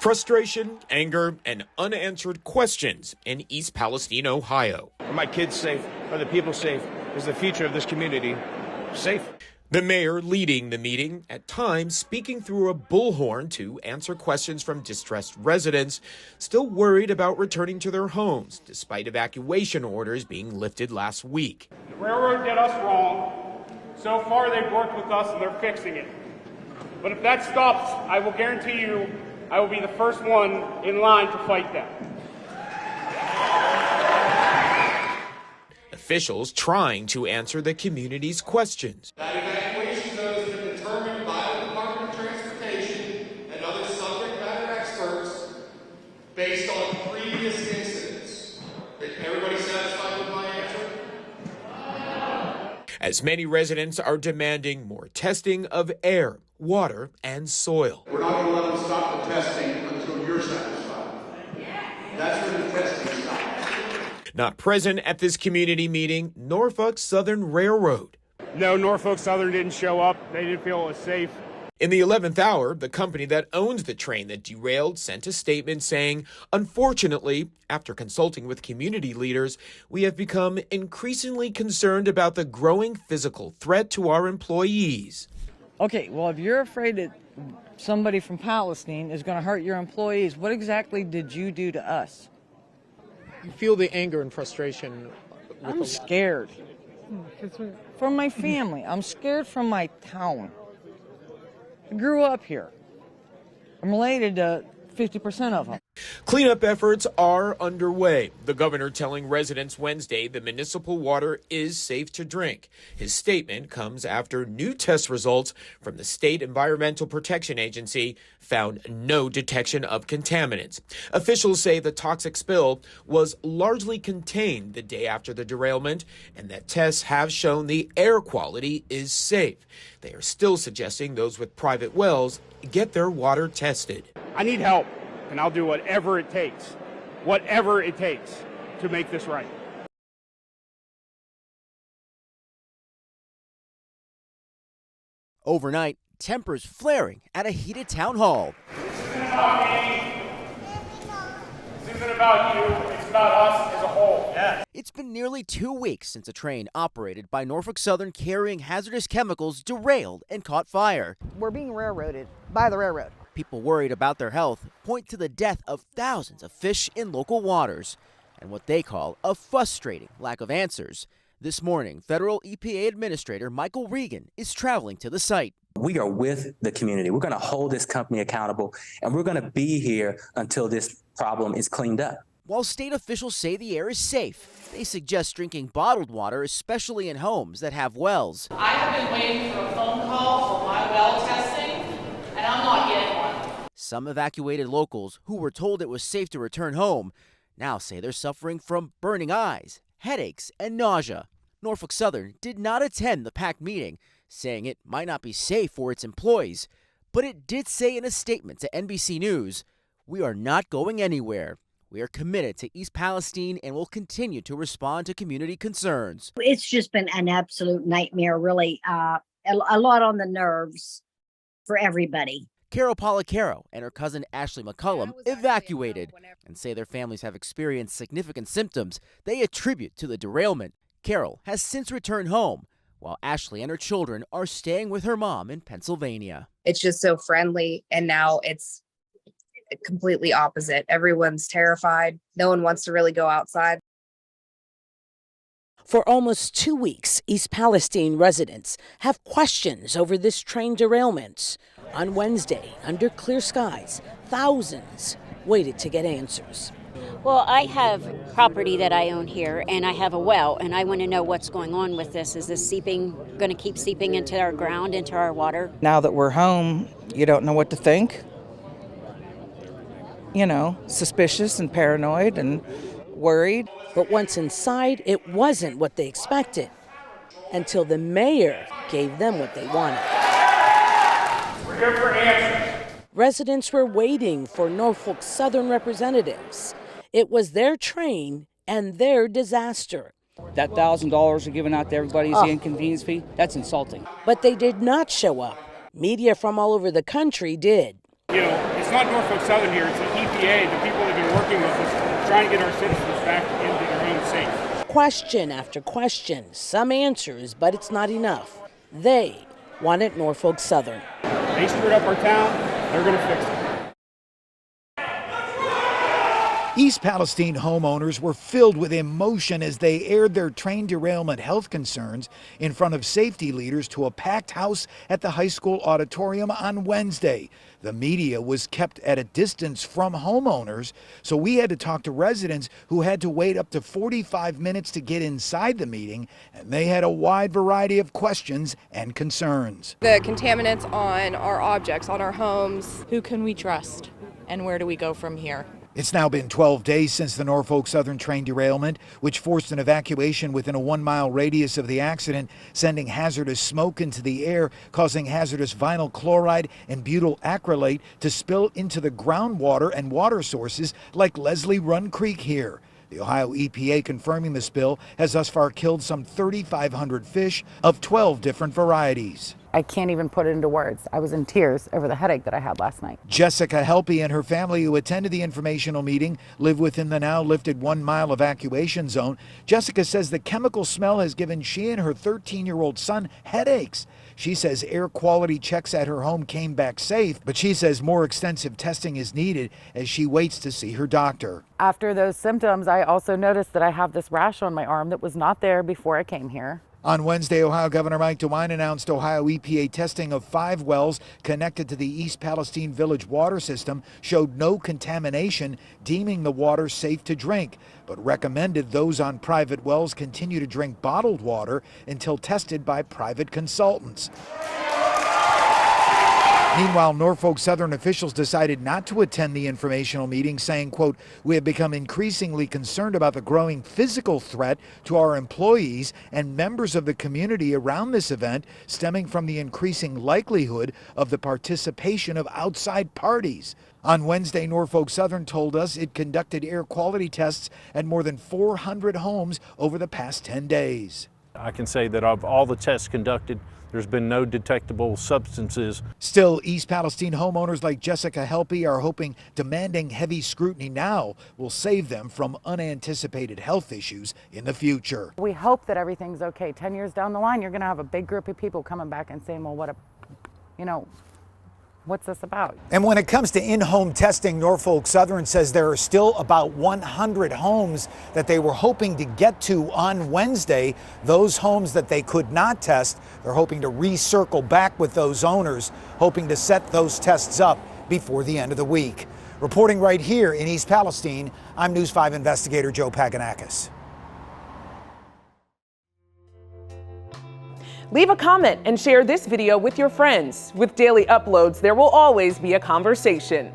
Frustration, anger, and unanswered questions in East Palestine, Ohio. Are my kids safe? Are the people safe? Is the future of this community safe? The mayor leading the meeting, at times speaking through a bullhorn to answer questions from distressed residents, still worried about returning to their homes, despite evacuation orders being lifted last week. The railroad did us wrong. So far, they've worked with us and they're fixing it. But if that stops, I will guarantee you I will be the first one in line to fight them. Officials trying to answer the community's questions. That evacuation zone has been determined by the Department of Transportation and other subject matter experts based on previous incidents. Everybody satisfied with my answer? As many residents are demanding more testing of air, water, and soil. We're not going to let them stop the testing until you're satisfied. That's when the testing stops. Not present at this community meeting, Norfolk Southern Railroad. No, Norfolk Southern didn't show up. They didn't feel it was safe. In the 11th hour, the company that owns the train that derailed sent a statement saying, "Unfortunately, after consulting with community leaders, we have become increasingly concerned about the growing physical threat to our employees." Okay, well, if you're afraid that somebody from Palestine is going to hurt your employees, what exactly did you do to us? You feel the anger and frustration. I'm scared from my family. I'm scared from my town. I grew up here. I'm related to 50% of them. Cleanup efforts are underway. The governor telling residents Wednesday the municipal water is safe to drink. His statement comes after new test results from the State Environmental Protection Agency found no detection of contaminants. Officials say the toxic spill was largely contained the day after the derailment and that tests have shown the air quality is safe. They are still suggesting those with private wells get their water tested. I need help, and I'll do whatever it takes to make this right. Overnight, tempers flaring at a heated town hall. This isn't about me. This isn't about you. It's about us as a whole. Yeah. It's been nearly 2 weeks since a train operated by Norfolk Southern carrying hazardous chemicals derailed and caught fire. We're being railroaded by the railroad. People worried about their health point to the death of thousands of fish in local waters and what they call a frustrating lack of answers. This morning, federal EPA Administrator Michael Regan is traveling to the site. We are with the community. We're going to hold this company accountable, and we're going to be here until this problem is cleaned up. While state officials say the air is safe, they suggest drinking bottled water, especially in homes that have wells. I have been waiting for a phone call for my well testing, and I'm not getting one. Some evacuated locals who were told it was safe to return home now say they're suffering from burning eyes, headaches, and nausea. Norfolk Southern did not attend the packed meeting, saying it might not be safe for its employees, but it did say in a statement to NBC News, "We are not going anywhere. We are committed to East Palestine and will continue to respond to community concerns." It's just been an absolute nightmare, really. A lot on the nerves for everybody. Carol Policaro and her cousin Ashley McCullum evacuated and say their families have experienced significant symptoms they attribute to the derailment. Carol has since returned home, while Ashley and her children are staying with her mom in Pennsylvania. It's just so friendly, and now it's completely opposite. Everyone's terrified. No one wants to really go outside. For almost 2 weeks, East Palestine residents have questions over this train derailment. On Wednesday, under clear skies, thousands waited to get answers. Well, I have property that I own here, and I have a well, and I want to know what's going on with this. Is this going to keep seeping into our ground, into our water? Now that we're home, you don't know what to think. You know, suspicious and paranoid and worried. But once inside, it wasn't what they expected, until the mayor gave them what they wanted. We're here for answers. Residents were waiting for Norfolk Southern representatives. It was their train and their disaster. That $1,000 are given out to everybody as the inconvenience fee, that's insulting. But they did not show up. Media from all over the country did. It's not Norfolk Southern here, it's the EPA, the people that have been working with us, trying to get our citizens back into their own safe. Question after question, some answers, but it's not enough. They want it Norfolk Southern. They screwed up our town, they're going to fix it. East Palestine homeowners were filled with emotion as they aired their train derailment health concerns in front of safety leaders to a packed house at the high school auditorium on Wednesday. The media was kept at a distance from homeowners, so we had to talk to residents who had to wait up to 45 minutes to get inside the meeting, and they had a wide variety of questions and concerns. The contaminants on our objects, on our homes. Who can we trust, and where do we go from here? It's now been 12 days since the Norfolk Southern train derailment, which forced an evacuation within a 1-mile radius of the accident, sending hazardous smoke into the air, causing hazardous vinyl chloride and butyl acrylate to spill into the groundwater and water sources like Leslie Run Creek here. The Ohio EPA confirming the spill has thus far killed some 3,500 fish of 12 different varieties. I can't even put it into words. I was in tears over the headache that I had last night. Jessica Helpe and her family, who attended the informational meeting, live within the now lifted 1-mile evacuation zone. Jessica says the chemical smell has given she and her 13-year-old son headaches. She says air quality checks at her home came back safe, but she says more extensive testing is needed as she waits to see her doctor. After those symptoms, I also noticed that I have this rash on my arm that was not there before I came here. On Wednesday, Ohio Governor Mike DeWine announced Ohio EPA testing of 5 wells connected to the East Palestine Village water system showed no contamination, deeming the water safe to drink, but recommended those on private wells continue to drink bottled water until tested by private consultants. Meanwhile, Norfolk Southern officials decided not to attend the informational meeting, saying, quote, "We have become increasingly concerned about the growing physical threat to our employees and members of the community around this event, stemming from the increasing likelihood of the participation of outside parties." On Wednesday, Norfolk Southern told us it conducted air quality tests at more than 400 homes over the past 10 days. I can say that of all the tests conducted, there's been no detectable substances. Still, East Palestine homeowners like Jessica Helpe are hoping demanding heavy scrutiny now will save them from unanticipated health issues in the future. We hope that everything's okay. 10 years down the line, you're going to have a big group of people coming back and saying, well, what's this about? And when it comes to in-home testing, Norfolk Southern says there are still about 100 homes that they were hoping to get to on Wednesday. Those homes that they could not test, they're hoping to recircle back with those owners, hoping to set those tests up before the end of the week. Reporting right here in East Palestine, I'm News 5 investigator Joe Paganakis. Leave a comment and share this video with your friends. With daily uploads, there will always be a conversation.